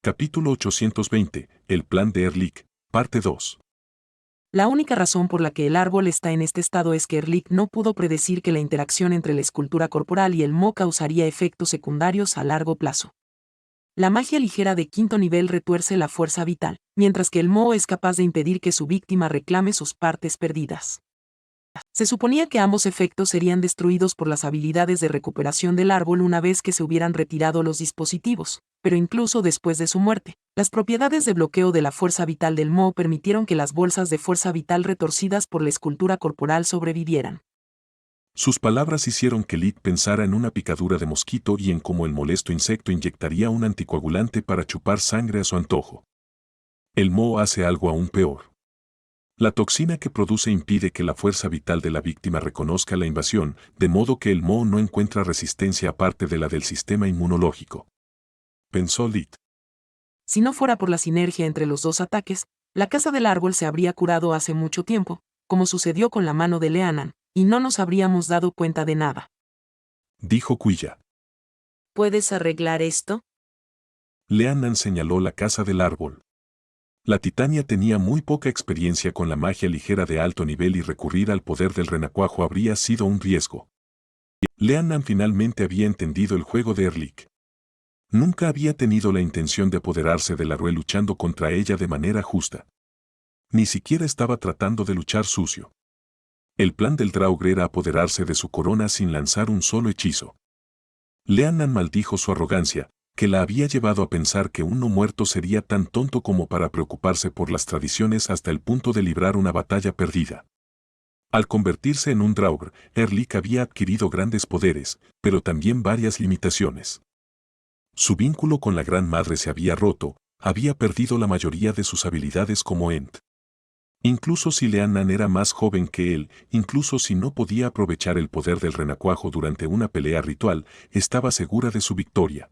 Capítulo 820, El plan de Ehrlich, parte 2. La única razón por la que el árbol está en este estado es que Ehrlich no pudo predecir que la interacción entre la escultura corporal y el Mo causaría efectos secundarios a largo plazo. La magia ligera de quinto nivel retuerce la fuerza vital, mientras que el Mo es capaz de impedir que su víctima reclame sus partes perdidas. Se suponía que ambos efectos serían destruidos por las habilidades de recuperación del árbol una vez que se hubieran retirado los dispositivos, pero incluso después de su muerte, las propiedades de bloqueo de la fuerza vital del Mo permitieron que las bolsas de fuerza vital retorcidas por la escultura corporal sobrevivieran. Sus palabras hicieron que Lit pensara en una picadura de mosquito y en cómo el molesto insecto inyectaría un anticoagulante para chupar sangre a su antojo. El Mo hace algo aún peor. La toxina que produce impide que la fuerza vital de la víctima reconozca la invasión, de modo que el Mo no encuentra resistencia aparte de la del sistema inmunológico. Pensó Lit. Si no fuera por la sinergia entre los dos ataques, la casa del árbol se habría curado hace mucho tiempo, como sucedió con la mano de Leanan, y no nos habríamos dado cuenta de nada. Dijo Quilla. ¿Puedes arreglar esto? Leanan señaló la casa del árbol. La Titania tenía muy poca experiencia con la magia ligera de alto nivel y recurrir al poder del renacuajo habría sido un riesgo. Leanan finalmente había entendido el juego de Ehrlich. Nunca había tenido la intención de apoderarse de Laruel luchando contra ella de manera justa. Ni siquiera estaba tratando de luchar sucio. El plan del Draugr era apoderarse de su corona sin lanzar un solo hechizo. Leanan maldijo su arrogancia, que la había llevado a pensar que un no muerto sería tan tonto como para preocuparse por las tradiciones hasta el punto de librar una batalla perdida. Al convertirse en un Draugr, Ehrlich había adquirido grandes poderes, pero también varias limitaciones. Su vínculo con la Gran Madre se había roto, había perdido la mayoría de sus habilidades como Ent. Incluso si Leanan era más joven que él, incluso si no podía aprovechar el poder del renacuajo durante una pelea ritual, estaba segura de su victoria.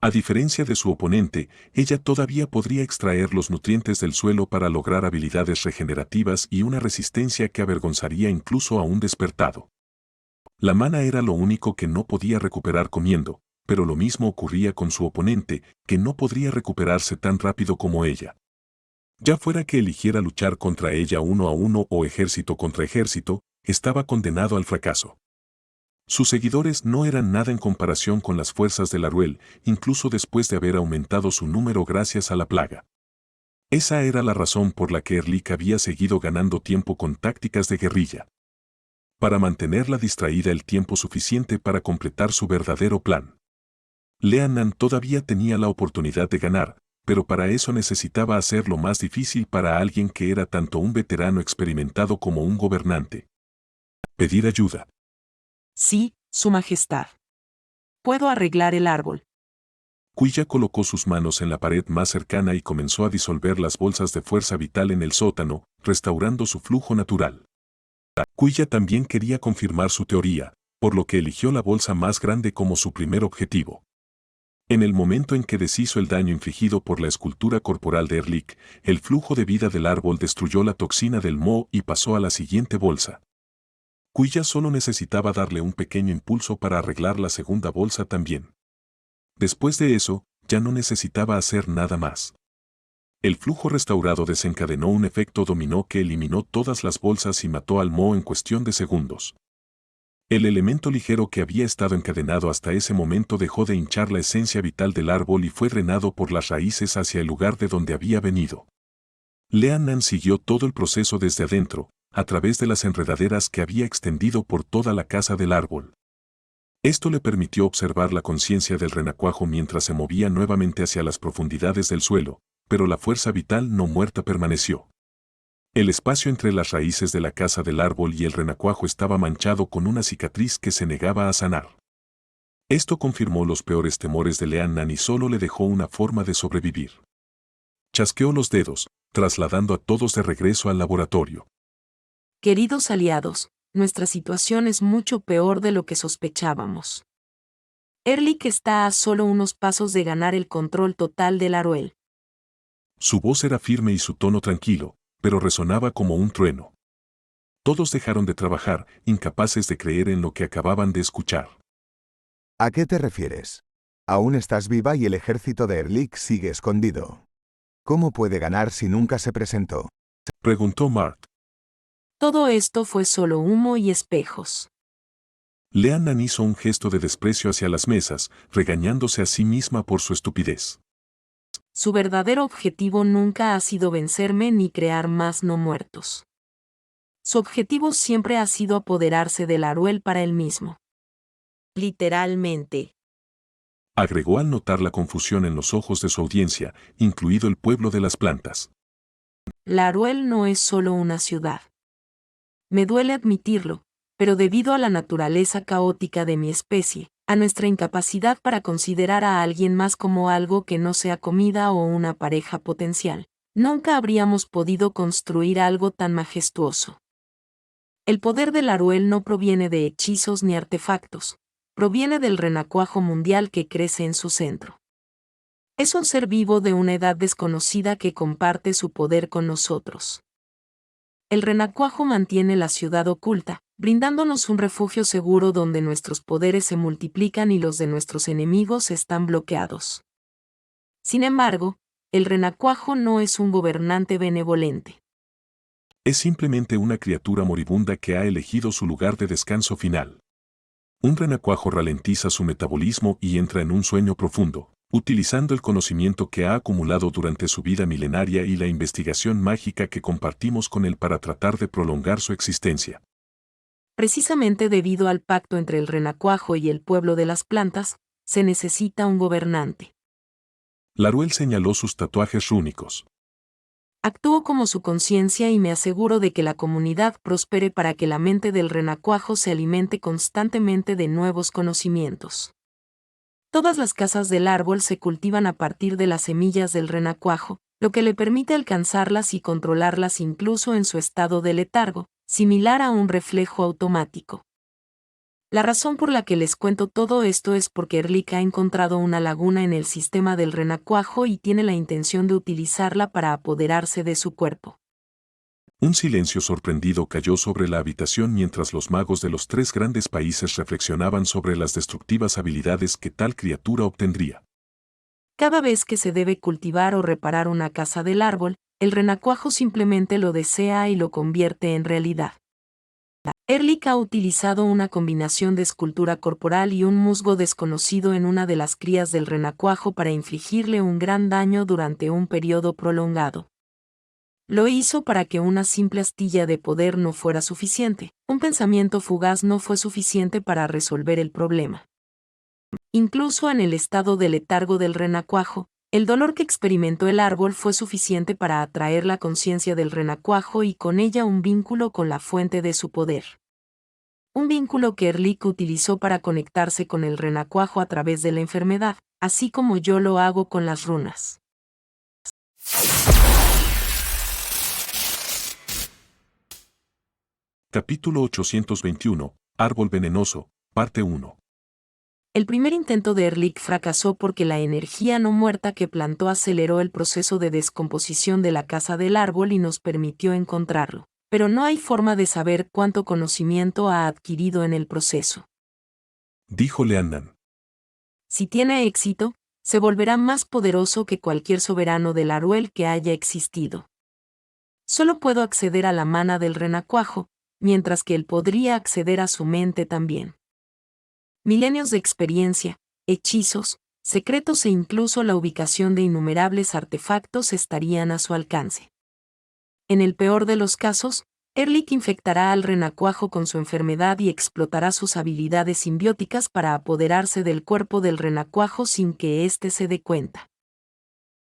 A diferencia de su oponente, ella todavía podría extraer los nutrientes del suelo para lograr habilidades regenerativas y una resistencia que avergonzaría incluso a un despertado. La mana era lo único que no podía recuperar comiendo, pero lo mismo ocurría con su oponente, que no podría recuperarse tan rápido como ella. Ya fuera que eligiera luchar contra ella uno a uno o ejército contra ejército, estaba condenado al fracaso. Sus seguidores no eran nada en comparación con las fuerzas de Laruel, incluso después de haber aumentado su número gracias a la plaga. Esa era la razón por la que Ehrlich había seguido ganando tiempo con tácticas de guerrilla. Para mantenerla distraída el tiempo suficiente para completar su verdadero plan. Leanan todavía tenía la oportunidad de ganar, pero para eso necesitaba hacerlo más difícil para alguien que era tanto un veterano experimentado como un gobernante. Pedir ayuda. Sí, Su Majestad. Puedo arreglar el árbol. Quilla colocó sus manos en la pared más cercana y comenzó a disolver las bolsas de fuerza vital en el sótano, restaurando su flujo natural. Quilla también quería confirmar su teoría, por lo que eligió la bolsa más grande como su primer objetivo. En el momento en que deshizo el daño infligido por la escultura corporal de Ehrlich, el flujo de vida del árbol destruyó la toxina del Mo y pasó a la siguiente bolsa. Quilla solo necesitaba darle un pequeño impulso para arreglar la segunda bolsa también. Después de eso, ya no necesitaba hacer nada más. El flujo restaurado desencadenó un efecto dominó que eliminó todas las bolsas y mató al Mo en cuestión de segundos. El elemento ligero que había estado encadenado hasta ese momento dejó de hinchar la esencia vital del árbol y fue drenado por las raíces hacia el lugar de donde había venido. Leanan siguió todo el proceso desde adentro, a través de las enredaderas que había extendido por toda la casa del árbol. Esto le permitió observar la conciencia del renacuajo mientras se movía nuevamente hacia las profundidades del suelo, pero la fuerza vital no muerta permaneció. El espacio entre las raíces de la casa del árbol y el renacuajo estaba manchado con una cicatriz que se negaba a sanar. Esto confirmó los peores temores de Leanan y solo le dejó una forma de sobrevivir. Chasqueó los dedos, trasladando a todos de regreso al laboratorio. Queridos aliados, nuestra situación es mucho peor de lo que sospechábamos. Ehrlich está a solo unos pasos de ganar el control total de Laruel. Su voz era firme y su tono tranquilo, pero resonaba como un trueno. Todos dejaron de trabajar, incapaces de creer en lo que acababan de escuchar. ¿A qué te refieres? Aún estás viva y el ejército de Erlik sigue escondido. ¿Cómo puede ganar si nunca se presentó? Preguntó Mart. Todo esto fue solo humo y espejos. Leannan hizo un gesto de desprecio hacia las mesas, regañándose a sí misma por su estupidez. Su verdadero objetivo nunca ha sido vencerme ni crear más no muertos. Su objetivo siempre ha sido apoderarse del Aruel para él mismo. Literalmente. Agregó al notar la confusión en los ojos de su audiencia, incluido el pueblo de las plantas. Laruel no es solo una ciudad. Me duele admitirlo, pero debido a la naturaleza caótica de mi especie, a nuestra incapacidad para considerar a alguien más como algo que no sea comida o una pareja potencial, nunca habríamos podido construir algo tan majestuoso. El poder del Laruel no proviene de hechizos ni artefactos, proviene del renacuajo mundial que crece en su centro. Es un ser vivo de una edad desconocida que comparte su poder con nosotros. El renacuajo mantiene la ciudad oculta, brindándonos un refugio seguro donde nuestros poderes se multiplican y los de nuestros enemigos están bloqueados. Sin embargo, el renacuajo no es un gobernante benevolente. Es simplemente una criatura moribunda que ha elegido su lugar de descanso final. Un renacuajo ralentiza su metabolismo y entra en un sueño profundo, utilizando el conocimiento que ha acumulado durante su vida milenaria y la investigación mágica que compartimos con él para tratar de prolongar su existencia. Precisamente debido al pacto entre el renacuajo y el pueblo de las plantas, se necesita un gobernante. Laruel señaló sus tatuajes rúnicos. Actúo como su conciencia y me aseguro de que la comunidad prospere para que la mente del renacuajo se alimente constantemente de nuevos conocimientos. Todas las casas del árbol se cultivan a partir de las semillas del renacuajo, lo que le permite alcanzarlas y controlarlas incluso en su estado de letargo, similar a un reflejo automático. La razón por la que les cuento todo esto es porque Erlik ha encontrado una laguna en el sistema del renacuajo y tiene la intención de utilizarla para apoderarse de su cuerpo. Un silencio sorprendido cayó sobre la habitación mientras los magos de los 3 grandes países reflexionaban sobre las destructivas habilidades que tal criatura obtendría. Cada vez que se debe cultivar o reparar una casa del árbol, el renacuajo simplemente lo desea y lo convierte en realidad. Erlik ha utilizado una combinación de escultura corporal y un musgo desconocido en una de las crías del renacuajo para infligirle un gran daño durante un periodo prolongado. Lo hizo para que una simple astilla de poder no fuera suficiente, un pensamiento fugaz no fue suficiente para resolver el problema. Incluso en el estado de letargo del renacuajo, el dolor que experimentó el árbol fue suficiente para atraer la conciencia del renacuajo y con ella un vínculo con la fuente de su poder. Un vínculo que Erlik utilizó para conectarse con el renacuajo a través de la enfermedad, así como yo lo hago con las runas. Capítulo 821, Árbol venenoso, parte 1. El primer intento de Erlik fracasó porque la energía no muerta que plantó aceleró el proceso de descomposición de la casa del árbol y nos permitió encontrarlo. Pero no hay forma de saber cuánto conocimiento ha adquirido en el proceso. Dijo Leannan. Si tiene éxito, se volverá más poderoso que cualquier soberano del Aruel que haya existido. Solo puedo acceder a la mana del renacuajo, mientras que él podría acceder a su mente también. Milenios de experiencia, hechizos, secretos e incluso la ubicación de innumerables artefactos estarían a su alcance. En el peor de los casos, Erlik infectará al renacuajo con su enfermedad y explotará sus habilidades simbióticas para apoderarse del cuerpo del renacuajo sin que éste se dé cuenta.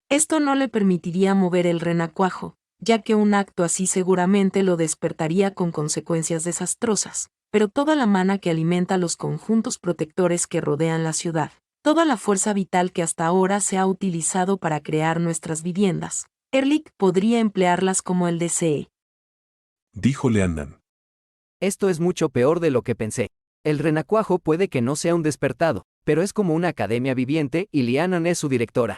Esto no le permitiría mover el renacuajo, ya que un acto así seguramente lo despertaría con consecuencias desastrosas, pero toda la mana que alimenta los conjuntos protectores que rodean la ciudad, toda la fuerza vital que hasta ahora se ha utilizado para crear nuestras viviendas, Erlik podría emplearlas como él desee. Dijo Leannan. Esto es mucho peor de lo que pensé. El renacuajo puede que no sea un despertado, pero es como una academia viviente y Leannan es su directora.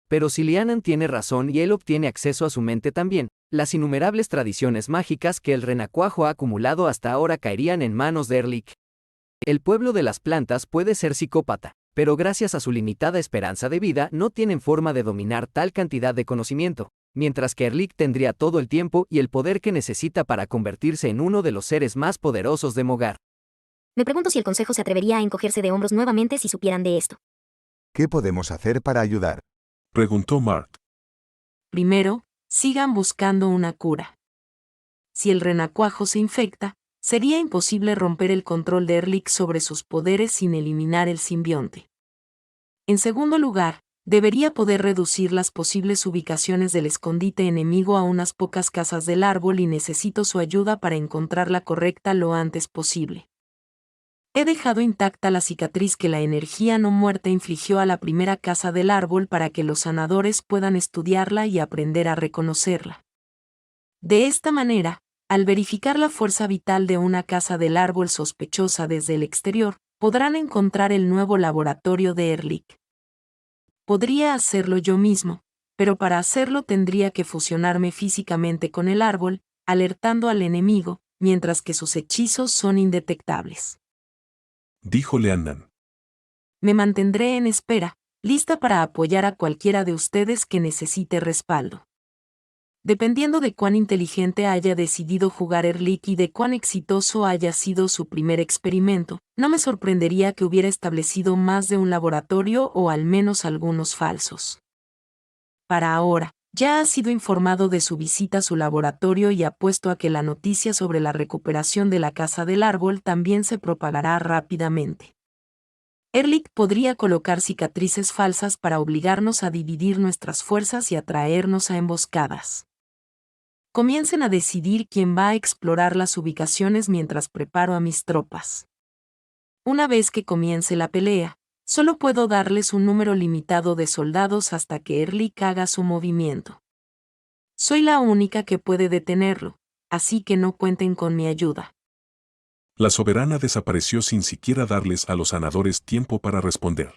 Pero si Leannan tiene razón y él obtiene acceso a su mente también, las innumerables tradiciones mágicas que el renacuajo ha acumulado hasta ahora caerían en manos de Erlik. El pueblo de las plantas puede ser psicópata, Pero gracias a su limitada esperanza de vida no tienen forma de dominar tal cantidad de conocimiento, mientras que Erlich tendría todo el tiempo y el poder que necesita para convertirse en uno de los seres más poderosos de Mogar. Me pregunto si el consejo se atrevería a encogerse de hombros nuevamente si supieran de esto. ¿Qué podemos hacer para ayudar? Preguntó Mart. Primero, sigan buscando una cura. Si el renacuajo se infecta, sería imposible romper el control de Erlich sobre sus poderes sin eliminar el simbionte. En segundo lugar, debería poder reducir las posibles ubicaciones del escondite enemigo a unas pocas casas del árbol y necesito su ayuda para encontrar la correcta lo antes posible. He dejado intacta la cicatriz que la energía no muerta infligió a la primera casa del árbol para que los sanadores puedan estudiarla y aprender a reconocerla. De esta manera, al verificar la fuerza vital de una casa del árbol sospechosa desde el exterior, podrán encontrar el nuevo laboratorio de Erlich. Podría hacerlo yo mismo, pero para hacerlo tendría que fusionarme físicamente con el árbol, alertando al enemigo, mientras que sus hechizos son indetectables. Dijo Leannan. Me mantendré en espera, lista para apoyar a cualquiera de ustedes que necesite respaldo. Dependiendo de cuán inteligente haya decidido jugar Erlich y de cuán exitoso haya sido su primer experimento, no me sorprendería que hubiera establecido más de un laboratorio o al menos algunos falsos. Para ahora, ya ha sido informado de su visita a su laboratorio y apuesto a que la noticia sobre la recuperación de la casa del árbol también se propagará rápidamente. Erlich podría colocar cicatrices falsas para obligarnos a dividir nuestras fuerzas y atraernos a emboscadas. Comiencen a decidir quién va a explorar las ubicaciones mientras preparo a mis tropas. Una vez que comience la pelea, solo puedo darles un número limitado de soldados hasta que Erlich haga su movimiento. Soy la única que puede detenerlo, así que no cuenten con mi ayuda. La soberana desapareció sin siquiera darles a los sanadores tiempo para responder.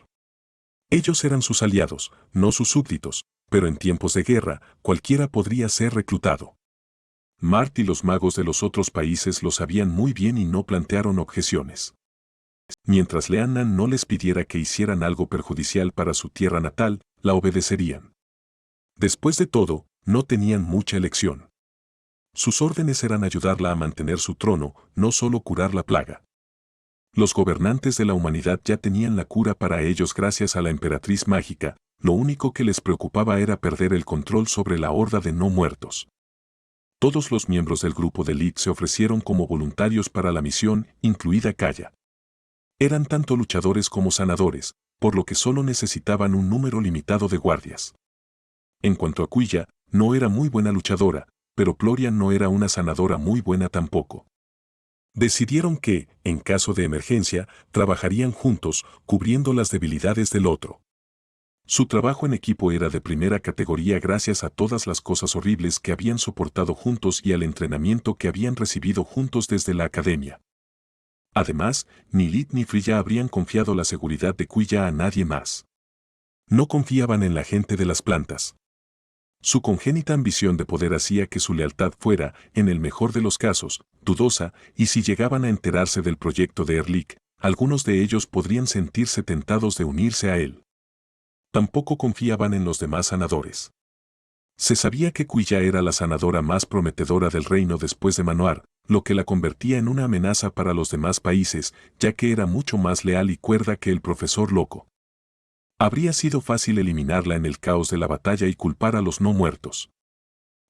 Ellos eran sus aliados, no sus súbditos, pero en tiempos de guerra, cualquiera podría ser reclutado. Mart y los magos de los otros países lo sabían muy bien y no plantearon objeciones. Mientras Leannan no les pidiera que hicieran algo perjudicial para su tierra natal, la obedecerían. Después de todo, no tenían mucha elección. Sus órdenes eran ayudarla a mantener su trono, no solo curar la plaga. Los gobernantes de la humanidad ya tenían la cura para ellos gracias a la emperatriz mágica, lo único que les preocupaba era perder el control sobre la horda de no muertos. Todos los miembros del grupo de Erlich se ofrecieron como voluntarios para la misión, incluida Kaya. Eran tanto luchadores como sanadores, por lo que solo necesitaban un número limitado de guardias. En cuanto a Quilla, no era muy buena luchadora, pero Florian no era una sanadora muy buena tampoco. Decidieron que, en caso de emergencia, trabajarían juntos, cubriendo las debilidades del otro. Su trabajo en equipo era de primera categoría gracias a todas las cosas horribles que habían soportado juntos y al entrenamiento que habían recibido juntos desde la academia. Además, ni Lid ni Frilla habrían confiado la seguridad de Quilla a nadie más. No confiaban en la gente de las plantas. Su congénita ambición de poder hacía que su lealtad fuera, en el mejor de los casos, dudosa, y si llegaban a enterarse del proyecto de Erlich, algunos de ellos podrían sentirse tentados de unirse a él. Tampoco confiaban en los demás sanadores. Se sabía que Quilla era la sanadora más prometedora del reino después de Manoir, lo que la convertía en una amenaza para los demás países, ya que era mucho más leal y cuerda que el profesor loco. Habría sido fácil eliminarla en el caos de la batalla y culpar a los no muertos.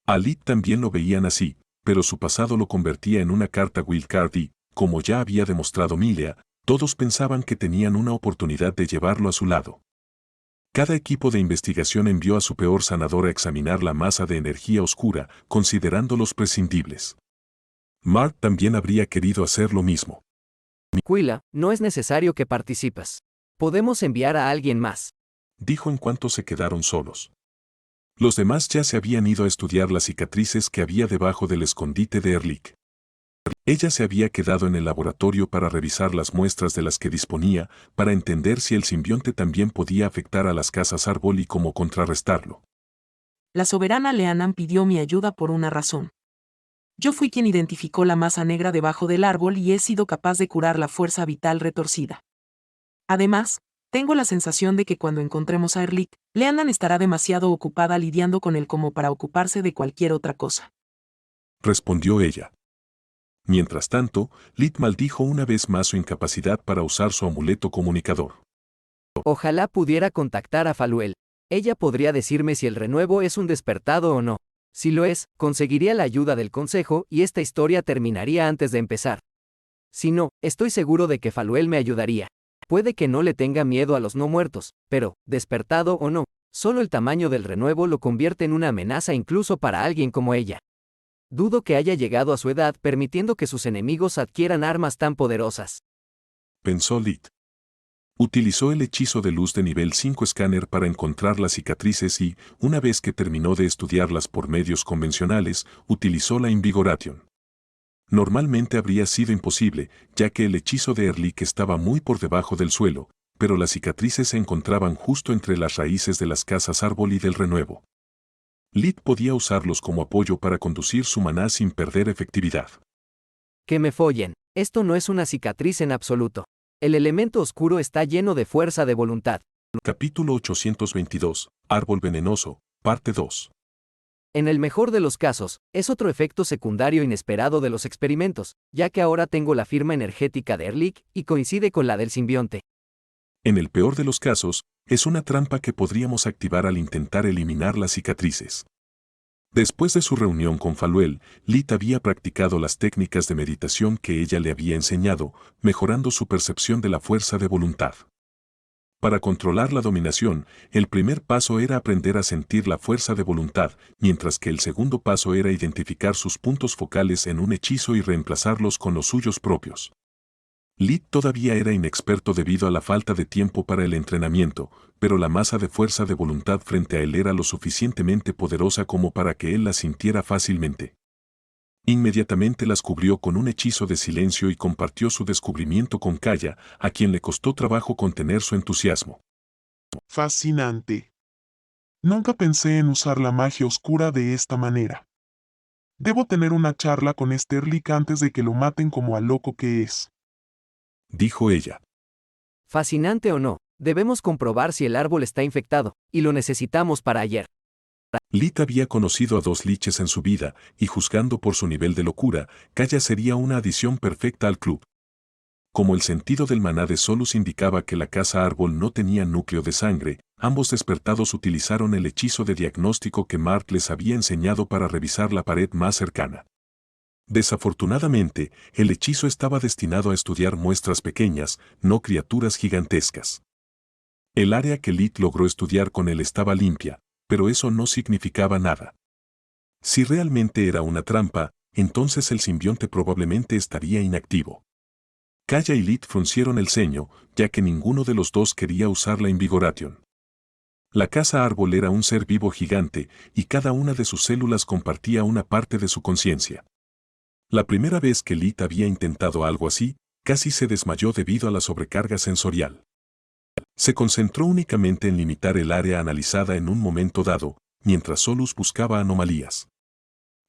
A Lid también lo veían así, pero su pasado lo convertía en una carta wildcard y, como ya había demostrado Milia, todos pensaban que tenían una oportunidad de llevarlo a su lado. Cada equipo de investigación envió a su peor sanador a examinar la masa de energía oscura, considerándolos prescindibles. Mart también habría querido hacer lo mismo. Quilla, no es necesario que participes. Podemos enviar a alguien más. Dijo en cuanto se quedaron solos. Los demás ya se habían ido a estudiar las cicatrices que había debajo del escondite de Erlich. Ella se había quedado en el laboratorio para revisar las muestras de las que disponía, para entender si el simbionte también podía afectar a las casas árbol y cómo contrarrestarlo. La soberana Leannan pidió mi ayuda por una razón. Yo fui quien identificó la masa negra debajo del árbol y he sido capaz de curar la fuerza vital retorcida. Además, Tengo la sensación de que cuando encontremos a Erlich, Leannan estará demasiado ocupada lidiando con él como para ocuparse de cualquier otra cosa. Respondió ella. Mientras tanto, Lit maldijo una vez más su incapacidad para usar su amuleto comunicador. Ojalá pudiera contactar a Faluel. Ella podría decirme si el renuevo es un despertado o no. Si lo es, conseguiría la ayuda del consejo y esta historia terminaría antes de empezar. Si no, estoy seguro de que Faluel me ayudaría. Puede que no le tenga miedo a los no muertos, pero, despertado o no, solo el tamaño del renuevo lo convierte en una amenaza incluso para alguien como ella. Dudo que haya llegado a su edad permitiendo que sus enemigos adquieran armas tan poderosas. Pensó Lit. Utilizó el hechizo de luz de nivel 5 escáner para encontrar las cicatrices y, una vez que terminó de estudiarlas por medios convencionales, utilizó la Invigoration. Normalmente habría sido imposible, ya que el hechizo de Erlich estaba muy por debajo del suelo, pero las cicatrices se encontraban justo entre las raíces de las casas árbol y del renuevo. Lit podía usarlos como apoyo para conducir su maná sin perder efectividad. Que me follen. Esto no es una cicatriz en absoluto. El elemento oscuro está lleno de fuerza de voluntad. Capítulo 822, Árbol venenoso, parte 2. En el mejor de los casos, es otro efecto secundario inesperado de los experimentos, ya que ahora tengo la firma energética de Erlich y coincide con la del simbionte. En el peor de los casos, es una trampa que podríamos activar al intentar eliminar las cicatrices. Después de su reunión con Faluel, Lit había practicado las técnicas de meditación que ella le había enseñado, mejorando su percepción de la fuerza de voluntad. Para controlar la dominación, el primer paso era aprender a sentir la fuerza de voluntad, mientras que el segundo paso era identificar sus puntos focales en un hechizo y reemplazarlos con los suyos propios. Lit todavía era inexperto debido a la falta de tiempo para el entrenamiento, pero la masa de fuerza de voluntad frente a él era lo suficientemente poderosa como para que él la sintiera fácilmente. Inmediatamente las cubrió con un hechizo de silencio y compartió su descubrimiento con Kaya, a quien le costó trabajo contener su entusiasmo. Fascinante. Nunca pensé en usar la magia oscura de esta manera. Debo tener una charla con Erlich antes de que lo maten como al loco que es. Dijo ella. Fascinante o no, debemos comprobar si el árbol está infectado, y lo necesitamos para ayer. Lit había conocido a 2 liches en su vida, y juzgando por su nivel de locura, Kaya sería una adición perfecta al club. Como el sentido del maná de Solus indicaba que la casa árbol no tenía núcleo de sangre, ambos despertados utilizaron el hechizo de diagnóstico que Mark les había enseñado para revisar la pared más cercana. Desafortunadamente, el hechizo estaba destinado a estudiar muestras pequeñas, no criaturas gigantescas. El área que Lit logró estudiar con él estaba limpia, pero eso no significaba nada. Si realmente era una trampa, entonces el simbionte probablemente estaría inactivo. Kaya y Lit fruncieron el ceño, ya que ninguno de los dos quería usar la Invigoration. La casa árbol era un ser vivo gigante, y cada una de sus células compartía una parte de su conciencia. La primera vez que Lit había intentado algo así, casi se desmayó debido a la sobrecarga sensorial. Se concentró únicamente en limitar el área analizada en un momento dado, mientras Solus buscaba anomalías.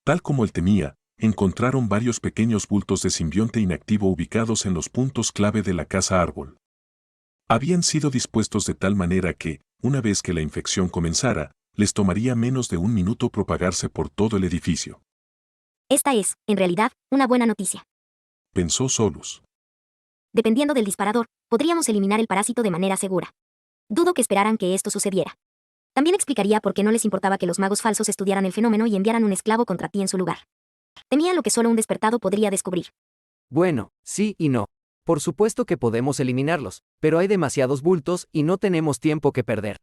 Tal como él temía, encontraron varios pequeños bultos de simbionte inactivo ubicados en los puntos clave de la casa árbol. Habían sido dispuestos de tal manera que, una vez que la infección comenzara, les tomaría menos de un minuto propagarse por todo el edificio. Esta es, en realidad, una buena noticia. Pensó Solus. Dependiendo del disparador, podríamos eliminar el parásito de manera segura. Dudo que esperaran que esto sucediera. También explicaría por qué no les importaba que los magos falsos estudiaran el fenómeno y enviaran un esclavo contra ti en su lugar. Temían lo que solo un despertado podría descubrir. Bueno, sí y no. Por supuesto que podemos eliminarlos, pero hay demasiados bultos y no tenemos tiempo que perder.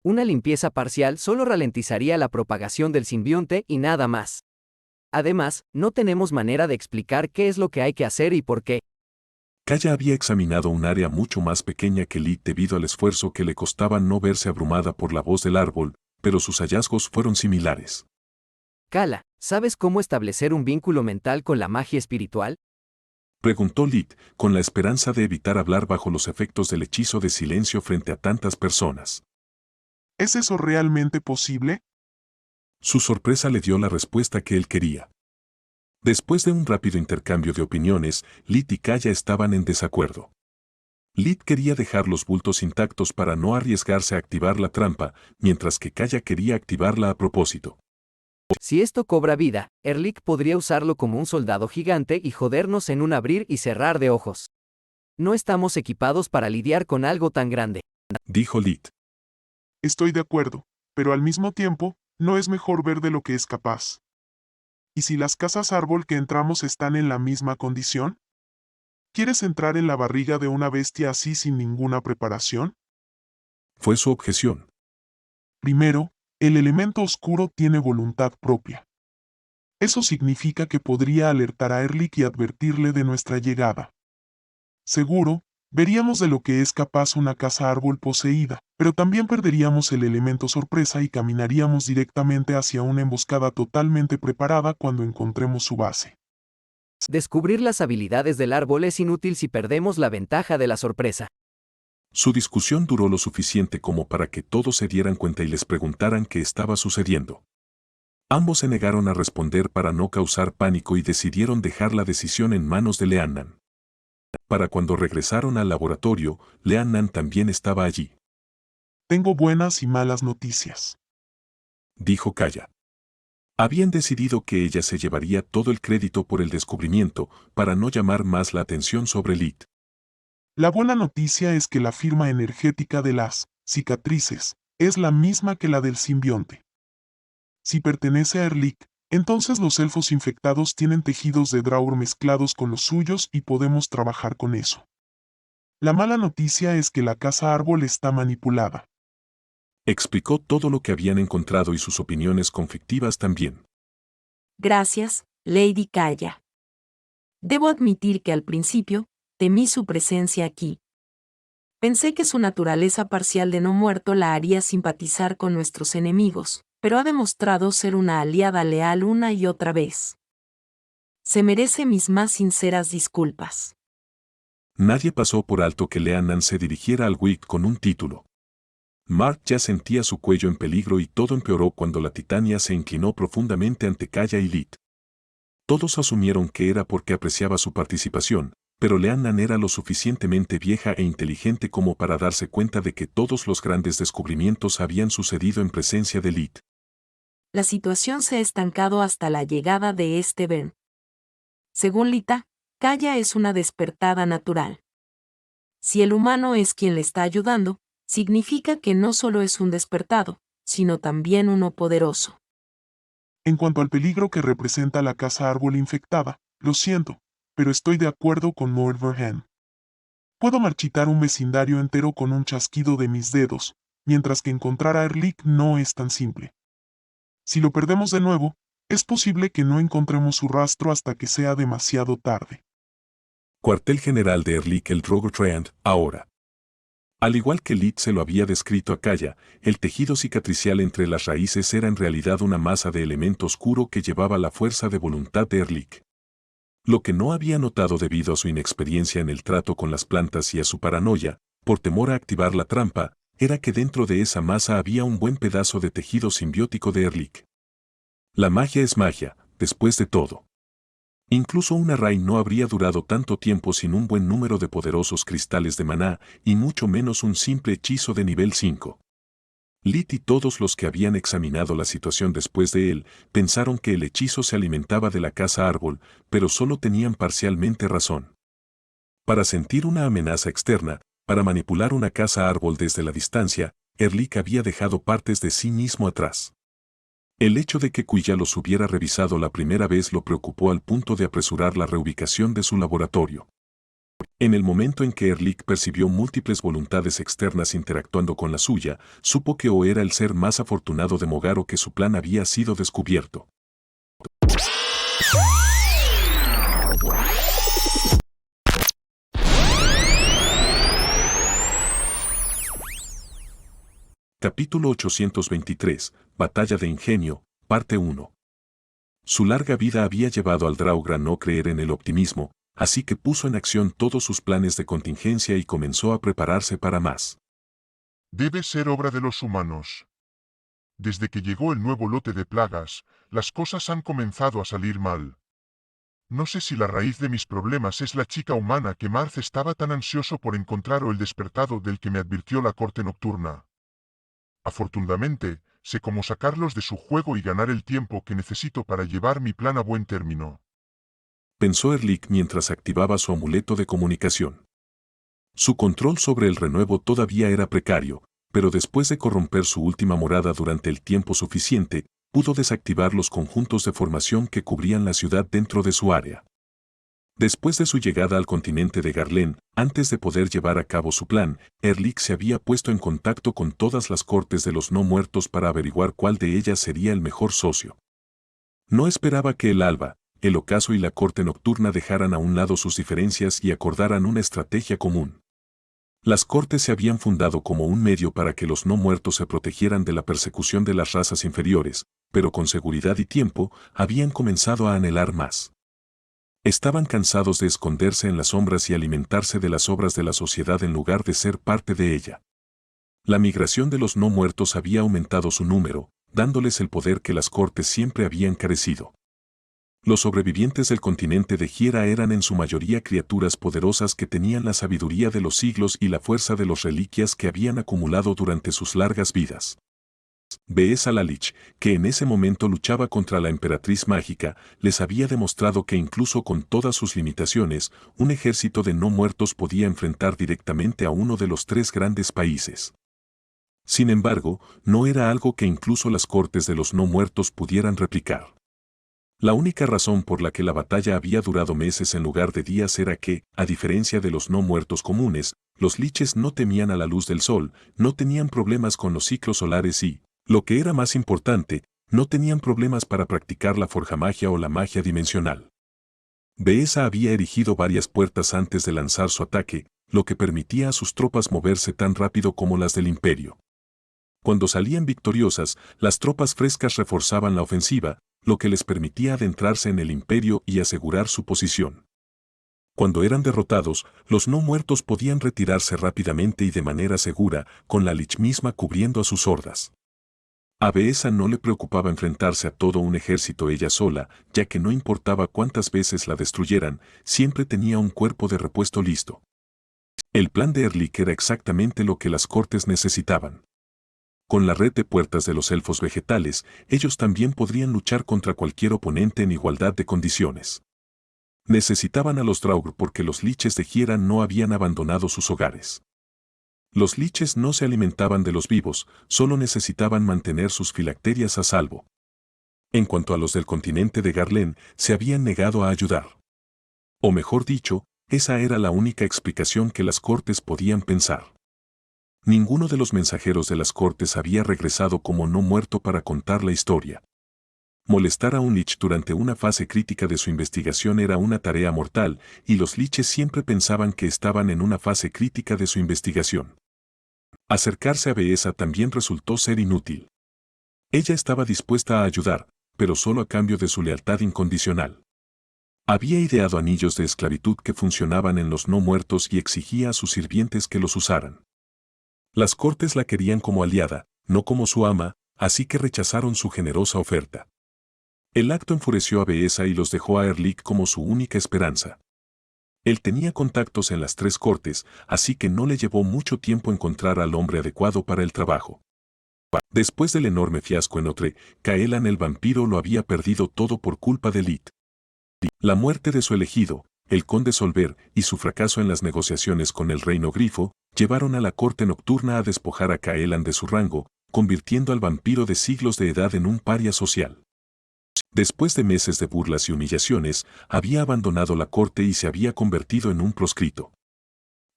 Una limpieza parcial solo ralentizaría la propagación del simbionte y nada más. Además, no tenemos manera de explicar qué es lo que hay que hacer y por qué. Kaya había examinado un área mucho más pequeña que Lit debido al esfuerzo que le costaba no verse abrumada por la voz del árbol, pero sus hallazgos fueron similares. Kala, ¿sabes cómo establecer un vínculo mental con la magia espiritual? Preguntó Lit, con la esperanza de evitar hablar bajo los efectos del hechizo de silencio frente a tantas personas. ¿Es eso realmente posible? Su sorpresa le dio la respuesta que él quería. Después de un rápido intercambio de opiniones, Lit y Kaya estaban en desacuerdo. Lid quería dejar los bultos intactos para no arriesgarse a activar la trampa, mientras que Kaya quería activarla a propósito. Si esto cobra vida, Erlich podría usarlo como un soldado gigante y jodernos en un abrir y cerrar de ojos. No estamos equipados para lidiar con algo tan grande, Dijo Lid. Estoy de acuerdo, pero al mismo tiempo, no es mejor ver de lo que es capaz. ¿Y si las casas árbol que entramos están en la misma condición? ¿Quieres entrar en la barriga de una bestia así sin ninguna preparación? Fue su objeción. Primero, el elemento oscuro tiene voluntad propia. Eso significa que podría alertar a Erlich y advertirle de nuestra llegada. Seguro, veríamos de lo que es capaz una casa árbol poseída, pero también perderíamos el elemento sorpresa y caminaríamos directamente hacia una emboscada totalmente preparada cuando encontremos su base. Descubrir las habilidades del árbol es inútil si perdemos la ventaja de la sorpresa. Su discusión duró lo suficiente como para que todos se dieran cuenta y les preguntaran qué estaba sucediendo. Ambos se negaron a responder para no causar pánico y decidieron dejar la decisión en manos de Leannan. Para cuando regresaron al laboratorio, Leannan también estaba allí. Tengo buenas y malas noticias. Dijo Kaya. Habían decidido que ella se llevaría todo el crédito por el descubrimiento, para no llamar más la atención sobre Lid. La buena noticia es que la firma energética de las cicatrices es la misma que la del simbionte. Si pertenece a Erlich, entonces los elfos infectados tienen tejidos de Draur mezclados con los suyos y podemos trabajar con eso. La mala noticia es que la casa árbol está manipulada. Explicó todo lo que habían encontrado y sus opiniones conflictivas también. Gracias, Lady Kaya. Debo admitir que al principio, temí su presencia aquí. Pensé que su naturaleza parcial de no muerto la haría simpatizar con nuestros enemigos, pero ha demostrado ser una aliada leal una y otra vez. Se merece mis más sinceras disculpas. Nadie pasó por alto que Leannan se dirigiera al Wick con un título. Mark ya sentía su cuello en peligro y todo empeoró cuando la Titania se inclinó profundamente ante Kaya y Lid. Todos asumieron que era porque apreciaba su participación, pero Leannan era lo suficientemente vieja e inteligente como para darse cuenta de que todos los grandes descubrimientos habían sucedido en presencia de Lid. La situación se ha estancado hasta la llegada de este Ben. Según Lita, Kaya es una despertada natural. Si el humano es quien le está ayudando, significa que no solo es un despertado, sino también uno poderoso. En cuanto al peligro que representa la casa árbol infectada, lo siento, pero estoy de acuerdo con Lord Verheyen. Puedo marchitar un vecindario entero con un chasquido de mis dedos, mientras que encontrar a Erlich no es tan simple. Si lo perdemos de nuevo, es posible que no encontremos su rastro hasta que sea demasiado tarde. Cuartel general de Erlich el Drogotrand, ahora. Al igual que Lid se lo había descrito a Kaya, el tejido cicatricial entre las raíces era en realidad una masa de elemento oscuro que llevaba la fuerza de voluntad de Erlich. Lo que no había notado debido a su inexperiencia en el trato con las plantas y a su paranoia, por temor a activar la trampa, era que dentro de esa masa había un buen pedazo de tejido simbiótico de Erlich. La magia es magia, después de todo. Incluso una Rai no habría durado tanto tiempo sin un buen número de poderosos cristales de maná, y mucho menos un simple hechizo de nivel 5. Lid y todos los que habían examinado la situación después de él, pensaron que el hechizo se alimentaba de la casa árbol, pero solo tenían parcialmente razón. Para sentir una amenaza externa, para manipular una casa árbol desde la distancia, Erlich había dejado partes de sí mismo atrás. El hecho de que Kuya los hubiera revisado la primera vez lo preocupó al punto de apresurar la reubicación de su laboratorio. En el momento en que Erlich percibió múltiples voluntades externas interactuando con la suya, supo que O era el ser más afortunado de Mogar o que su plan había sido descubierto. Capítulo 823, Batalla de Ingenio, parte 1. Su larga vida había llevado al Draugr a no creer en el optimismo, así que puso en acción todos sus planes de contingencia y comenzó a prepararse para más. Debe ser obra de los humanos. Desde que llegó el nuevo lote de plagas, las cosas han comenzado a salir mal. No sé si la raíz de mis problemas es la chica humana que Marth estaba tan ansioso por encontrar o el despertado del que me advirtió la corte nocturna. Afortunadamente, sé cómo sacarlos de su juego y ganar el tiempo que necesito para llevar mi plan a buen término. Pensó Erlich mientras activaba su amuleto de comunicación. Su control sobre el renuevo todavía era precario, pero después de corromper su última morada durante el tiempo suficiente, pudo desactivar los conjuntos de formación que cubrían la ciudad dentro de su área. Después de su llegada al continente de Garlen, antes de poder llevar a cabo su plan, Erlich se había puesto en contacto con todas las cortes de los no muertos para averiguar cuál de ellas sería el mejor socio. No esperaba que el Alba, el Ocaso y la corte nocturna dejaran a un lado sus diferencias y acordaran una estrategia común. Las cortes se habían fundado como un medio para que los no muertos se protegieran de la persecución de las razas inferiores, pero con seguridad y tiempo habían comenzado a anhelar más. Estaban cansados de esconderse en las sombras y alimentarse de las obras de la sociedad en lugar de ser parte de ella. La migración de los no muertos había aumentado su número, dándoles el poder que las cortes siempre habían carecido. Los sobrevivientes del continente de Giera eran en su mayoría criaturas poderosas que tenían la sabiduría de los siglos y la fuerza de los reliquias que habían acumulado durante sus largas vidas. Beesa Lalich, que en ese momento luchaba contra la emperatriz mágica, les había demostrado que incluso con todas sus limitaciones, un ejército de no muertos podía enfrentar directamente a uno de los tres grandes países. Sin embargo, no era algo que incluso las cortes de los no muertos pudieran replicar. La única razón por la que la batalla había durado meses en lugar de días era que, a diferencia de los no muertos comunes, los liches no temían a la luz del sol, no tenían problemas con los ciclos solares y, lo que era más importante, no tenían problemas para practicar la forjamagia o la magia dimensional. Beesa había erigido varias puertas antes de lanzar su ataque, lo que permitía a sus tropas moverse tan rápido como las del Imperio. Cuando salían victoriosas, las tropas frescas reforzaban la ofensiva, lo que les permitía adentrarse en el Imperio y asegurar su posición. Cuando eran derrotados, los no muertos podían retirarse rápidamente y de manera segura, con la Lich misma cubriendo a sus hordas. A Beesa no le preocupaba enfrentarse a todo un ejército ella sola, ya que no importaba cuántas veces la destruyeran, siempre tenía un cuerpo de repuesto listo. El plan de Erlich era exactamente lo que las cortes necesitaban. Con la red de puertas de los elfos vegetales, ellos también podrían luchar contra cualquier oponente en igualdad de condiciones. Necesitaban a los Draugr porque los liches de Giera no habían abandonado sus hogares. Los liches no se alimentaban de los vivos, solo necesitaban mantener sus filacterias a salvo. En cuanto a los del continente de Garlen, se habían negado a ayudar. O mejor dicho, esa era la única explicación que las cortes podían pensar. Ninguno de los mensajeros de las cortes había regresado como no muerto para contar la historia. Molestar a un lich durante una fase crítica de su investigación era una tarea mortal, y los liches siempre pensaban que estaban en una fase crítica de su investigación. Acercarse a Beesa también resultó ser inútil. Ella estaba dispuesta a ayudar, pero solo a cambio de su lealtad incondicional. Había ideado anillos de esclavitud que funcionaban en los no muertos y exigía a sus sirvientes que los usaran. Las cortes la querían como aliada, no como su ama, así que rechazaron su generosa oferta. El acto enfureció a Beesa y los dejó a Erlich como su única esperanza. Él tenía contactos en las tres cortes, así que no le llevó mucho tiempo encontrar al hombre adecuado para el trabajo. Después del enorme fiasco en Otre, Caelan el vampiro lo había perdido todo por culpa de Lit. La muerte de su elegido, el conde Solver, y su fracaso en las negociaciones con el reino Grifo, llevaron a la corte nocturna a despojar a Caelan de su rango, convirtiendo al vampiro de siglos de edad en un paria social. Después de meses de burlas y humillaciones, había abandonado la corte y se había convertido en un proscrito.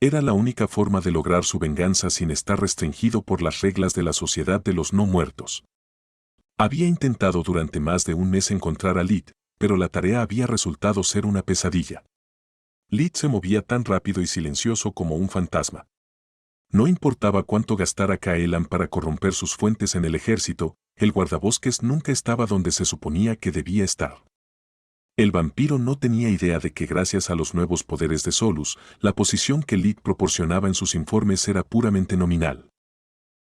Era la única forma de lograr su venganza sin estar restringido por las reglas de la sociedad de los no muertos. Había intentado durante más de un mes encontrar a Lit, pero la tarea había resultado ser una pesadilla. Lit se movía tan rápido y silencioso como un fantasma. No importaba cuánto gastara Caelan para corromper sus fuentes en el ejército, el guardabosques nunca estaba donde se suponía que debía estar. El vampiro no tenía idea de que gracias a los nuevos poderes de Solus, la posición que Lit proporcionaba en sus informes era puramente nominal.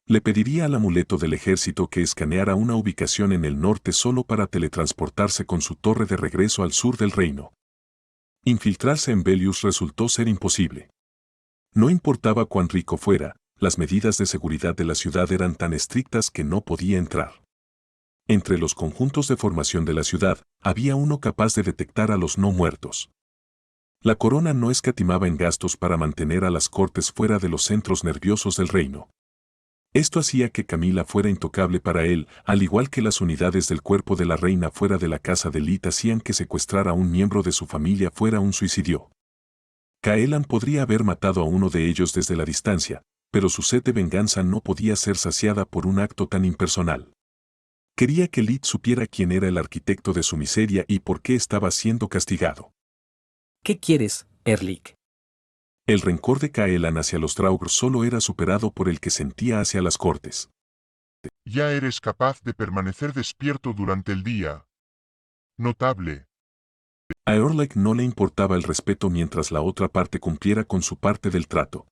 Le pediría al amuleto del ejército que escaneara una ubicación en el norte solo para teletransportarse con su torre de regreso al sur del reino. Infiltrarse en Velius resultó ser imposible. No importaba cuán rico fuera, las medidas de seguridad de la ciudad eran tan estrictas que no podía entrar. Entre los conjuntos de formación de la ciudad, había uno capaz de detectar a los no muertos. La corona no escatimaba en gastos para mantener a las cortes fuera de los centros nerviosos del reino. Esto hacía que Camila fuera intocable para él, al igual que las unidades del cuerpo de la reina fuera de la casa de Lith hacían que secuestrar a un miembro de su familia fuera un suicidio. Caelan podría haber matado a uno de ellos desde la distancia, pero su sed de venganza no podía ser saciada por un acto tan impersonal. Quería que Lith supiera quién era el arquitecto de su miseria y por qué estaba siendo castigado. ¿Qué quieres, Erlik? El rencor de Caelan hacia los Draugr solo era superado por el que sentía hacia las cortes. Ya eres capaz de permanecer despierto durante el día. Notable. A Eorlek no le importaba el respeto mientras la otra parte cumpliera con su parte del trato.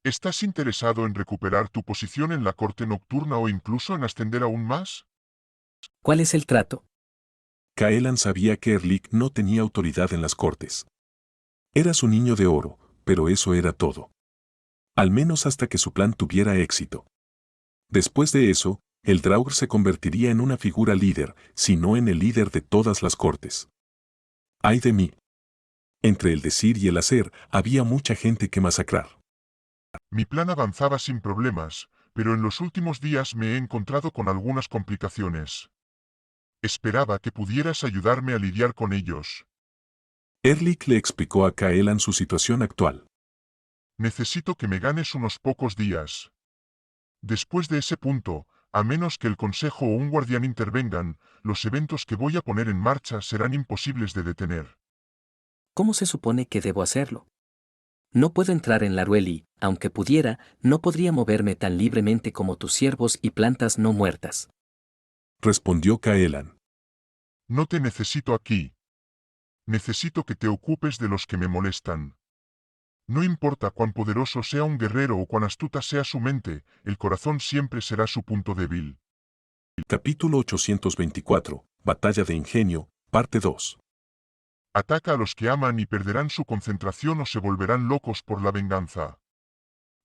¿Estás interesado en recuperar tu posición en la corte nocturna o incluso en ascender aún más? ¿Cuál es el trato? Caelan sabía que Erlik no tenía autoridad en las cortes. Era su niño de oro, pero eso era todo. Al menos hasta que su plan tuviera éxito. Después de eso, el Draugr se convertiría en una figura líder, si no en el líder de todas las cortes. ¡Ay de mí! Entre el decir y el hacer, había mucha gente que masacrar. Mi plan avanzaba sin problemas, pero en los últimos días me he encontrado con algunas complicaciones. Esperaba que pudieras ayudarme a lidiar con ellos. Erlik le explicó a Caelan su situación actual. Necesito que me ganes unos pocos días. Después de ese punto, a menos que el consejo o un guardián intervengan, los eventos que voy a poner en marcha serán imposibles de detener. ¿Cómo se supone que debo hacerlo? No puedo entrar en Laruel y, aunque pudiera, no podría moverme tan libremente como tus ciervos y plantas no muertas. Respondió Caelan. No te necesito aquí. Necesito que te ocupes de los que me molestan. No importa cuán poderoso sea un guerrero o cuán astuta sea su mente, el corazón siempre será su punto débil. Capítulo 824, Batalla de Ingenio, parte 2. Ataca a los que aman y perderán su concentración o se volverán locos por la venganza.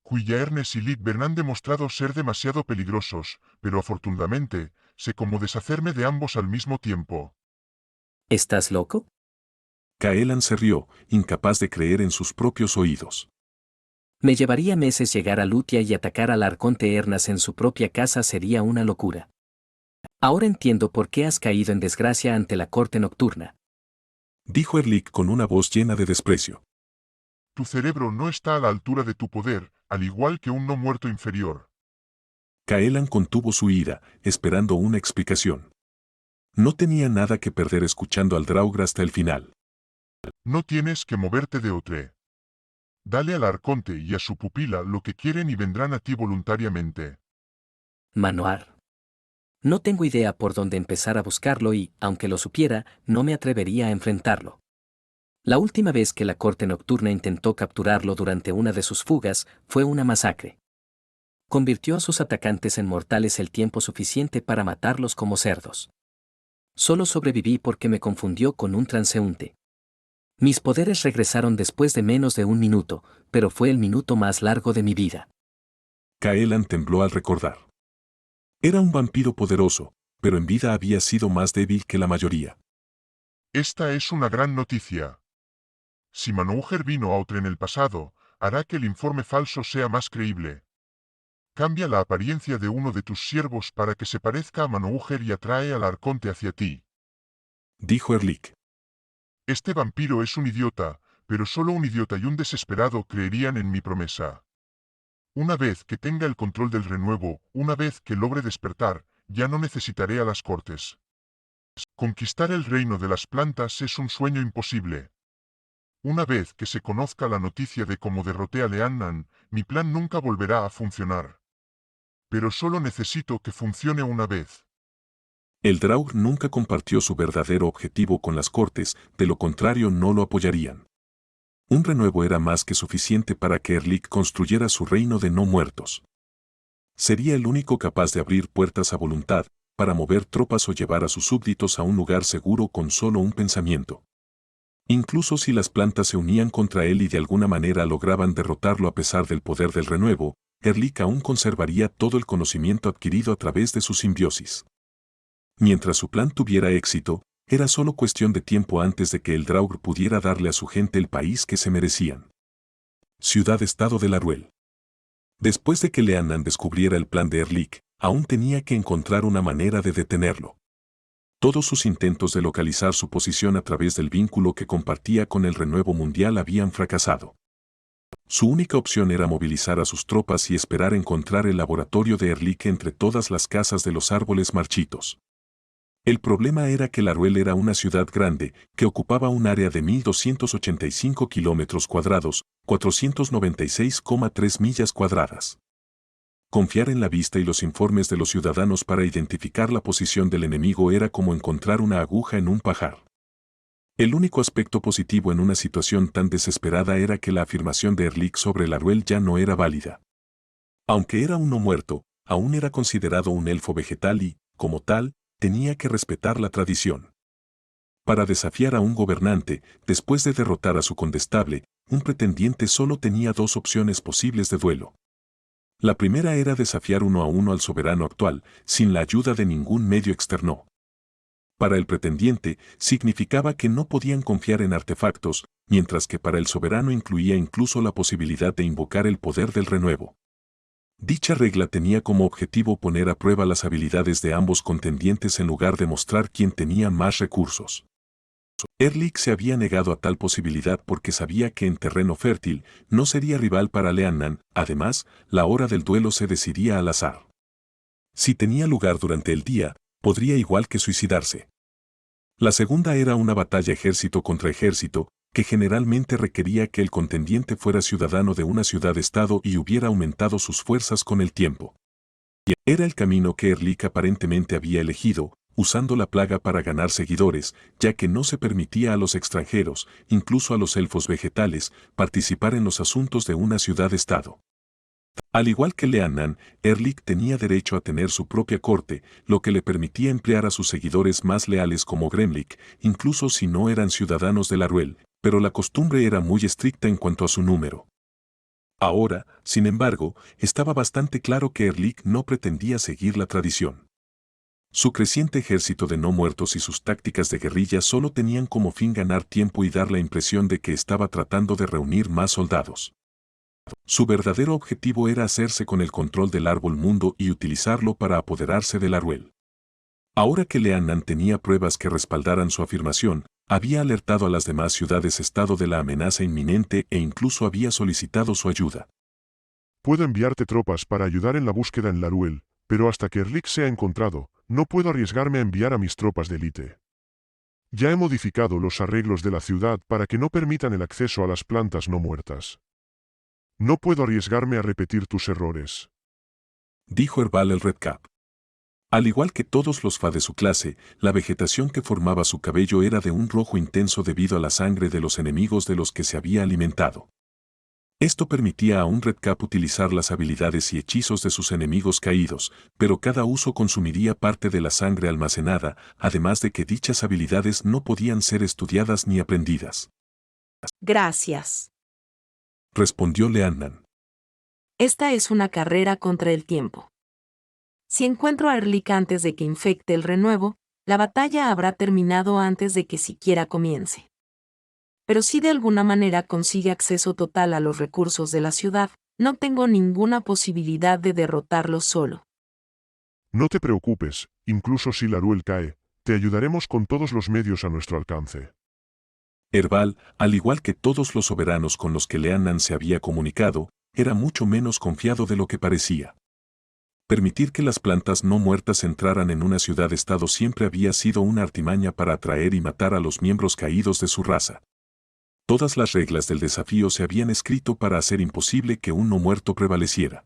Cuillaernes y Lidbern han demostrado ser demasiado peligrosos, pero afortunadamente, sé cómo deshacerme de ambos al mismo tiempo. ¿Estás loco? Caelan se rió, incapaz de creer en sus propios oídos. Me llevaría meses llegar a Lutia y atacar al arconte Ernas en su propia casa sería una locura. Ahora entiendo por qué has caído en desgracia ante la corte nocturna. Dijo Erlik con una voz llena de desprecio. Tu cerebro no está a la altura de tu poder, al igual que un no muerto inferior. Caelan contuvo su ira, esperando una explicación. No tenía nada que perder escuchando al Draugr hasta el final. No tienes que moverte de Otre. Dale al arconte y a su pupila lo que quieren y vendrán a ti voluntariamente. Manoar. No tengo idea por dónde empezar a buscarlo y, aunque lo supiera, no me atrevería a enfrentarlo. La última vez que la corte nocturna intentó capturarlo durante una de sus fugas, fue una masacre. Convirtió a sus atacantes en mortales el tiempo suficiente para matarlos como cerdos. Solo sobreviví porque me confundió con un transeúnte. Mis poderes regresaron después de menos de un minuto, pero fue el minuto más largo de mi vida. Caelan tembló al recordar. Era un vampiro poderoso, pero en vida había sido más débil que la mayoría. Esta es una gran noticia. Si Manouger vino a Otre en el pasado, hará que el informe falso sea más creíble. Cambia la apariencia de uno de tus siervos para que se parezca a Manouger y atrae al arconte hacia ti. Dijo Erlik. Este vampiro es un idiota, pero solo un idiota y un desesperado creerían en mi promesa. Una vez que tenga el control del renuevo, una vez que logre despertar, ya no necesitaré a las cortes. Conquistar el reino de las plantas es un sueño imposible. Una vez que se conozca la noticia de cómo derroté a Leannan, mi plan nunca volverá a funcionar. Pero solo necesito que funcione una vez. El Draugr nunca compartió su verdadero objetivo con las cortes, de lo contrario no lo apoyarían. Un renuevo era más que suficiente para que Erlik construyera su reino de no muertos. Sería el único capaz de abrir puertas a voluntad, para mover tropas o llevar a sus súbditos a un lugar seguro con solo un pensamiento. Incluso si las plantas se unían contra él y de alguna manera lograban derrotarlo a pesar del poder del renuevo, Erlik aún conservaría todo el conocimiento adquirido a través de su simbiosis. Mientras su plan tuviera éxito, era solo cuestión de tiempo antes de que el Draugr pudiera darle a su gente el país que se merecían. Ciudad-estado de Laruel. Después de que Leannan descubriera el plan de Erlik, aún tenía que encontrar una manera de detenerlo. Todos sus intentos de localizar su posición a través del vínculo que compartía con el renuevo mundial habían fracasado. Su única opción era movilizar a sus tropas y esperar encontrar el laboratorio de Erlik entre todas las casas de los árboles marchitos. El problema era que Laruel era una ciudad grande, que ocupaba un área de 1.285 kilómetros cuadrados, 496,3 millas cuadradas. Confiar en la vista y los informes de los ciudadanos para identificar la posición del enemigo era como encontrar una aguja en un pajar. El único aspecto positivo en una situación tan desesperada era que la afirmación de Erlik sobre Laruel ya no era válida. Aunque era un no muerto, aún era considerado un elfo vegetal y, como tal, tenía que respetar la tradición. Para desafiar a un gobernante, después de derrotar a su condestable, un pretendiente solo tenía dos opciones posibles de duelo. La primera era desafiar 1 a 1 al soberano actual, sin la ayuda de ningún medio externo. Para el pretendiente, significaba que no podían confiar en artefactos, mientras que para el soberano incluía incluso la posibilidad de invocar el poder del renuevo. Dicha regla tenía como objetivo poner a prueba las habilidades de ambos contendientes en lugar de mostrar quién tenía más recursos. Erlik se había negado a tal posibilidad porque sabía que en terreno fértil no sería rival para Leannan, además, la hora del duelo se decidía al azar. Si tenía lugar durante el día, podría igual que suicidarse. La segunda era una batalla ejército contra ejército, que generalmente requería que el contendiente fuera ciudadano de una ciudad-estado y hubiera aumentado sus fuerzas con el tiempo. Era el camino que Erlik aparentemente había elegido, usando la plaga para ganar seguidores, ya que no se permitía a los extranjeros, incluso a los elfos vegetales, participar en los asuntos de una ciudad-estado. Al igual que Leannan, Erlik tenía derecho a tener su propia corte, lo que le permitía emplear a sus seguidores más leales como Gremlik, incluso si no eran ciudadanos de Laruel, pero la costumbre era muy estricta en cuanto a su número. Ahora, sin embargo, estaba bastante claro que Erlik no pretendía seguir la tradición. Su creciente ejército de no muertos y sus tácticas de guerrilla solo tenían como fin ganar tiempo y dar la impresión de que estaba tratando de reunir más soldados. Su verdadero objetivo era hacerse con el control del árbol mundo y utilizarlo para apoderarse de Laruel. Ahora que Leannan tenía pruebas que respaldaran su afirmación, había alertado a las demás ciudades-estado de la amenaza inminente e incluso había solicitado su ayuda. Puedo enviarte tropas para ayudar en la búsqueda en Laruel, pero hasta que Erlik sea encontrado, no puedo arriesgarme a enviar a mis tropas de élite. Ya he modificado los arreglos de la ciudad para que no permitan el acceso a las plantas no muertas. No puedo arriesgarme a repetir tus errores, dijo Herbal el Redcap. Al igual que todos los Fa de su clase, la vegetación que formaba su cabello era de un rojo intenso debido a la sangre de los enemigos de los que se había alimentado. Esto permitía a un Redcap utilizar las habilidades y hechizos de sus enemigos caídos, pero cada uso consumiría parte de la sangre almacenada, además de que dichas habilidades no podían ser estudiadas ni aprendidas. Gracias. Respondió Leannan. Esta es una carrera contra el tiempo. Si encuentro a Erlik antes de que infecte el renuevo, la batalla habrá terminado antes de que siquiera comience. Pero si de alguna manera consigue acceso total a los recursos de la ciudad, no tengo ninguna posibilidad de derrotarlo solo. No te preocupes, incluso si Laruel cae, te ayudaremos con todos los medios a nuestro alcance. Herbal, al igual que todos los soberanos con los que Leannan se había comunicado, era mucho menos confiado de lo que parecía. Permitir que las plantas no muertas entraran en una ciudad-estado siempre había sido una artimaña para atraer y matar a los miembros caídos de su raza. Todas las reglas del desafío se habían escrito para hacer imposible que un no muerto prevaleciera.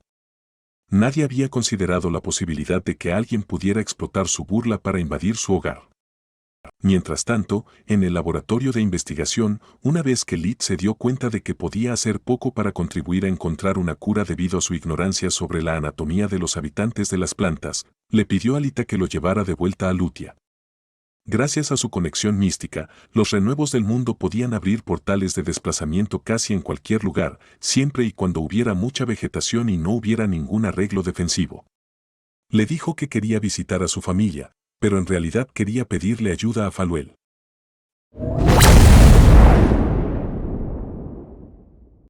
Nadie había considerado la posibilidad de que alguien pudiera explotar su burla para invadir su hogar. Mientras tanto, en el laboratorio de investigación, una vez que Lid se dio cuenta de que podía hacer poco para contribuir a encontrar una cura debido a su ignorancia sobre la anatomía de los habitantes de las plantas, le pidió a Lita que lo llevara de vuelta a Lutia. Gracias a su conexión mística, los renuevos del mundo podían abrir portales de desplazamiento casi en cualquier lugar, siempre y cuando hubiera mucha vegetación y no hubiera ningún arreglo defensivo. Le dijo que quería visitar a su familia, pero en realidad quería pedirle ayuda a Faluel.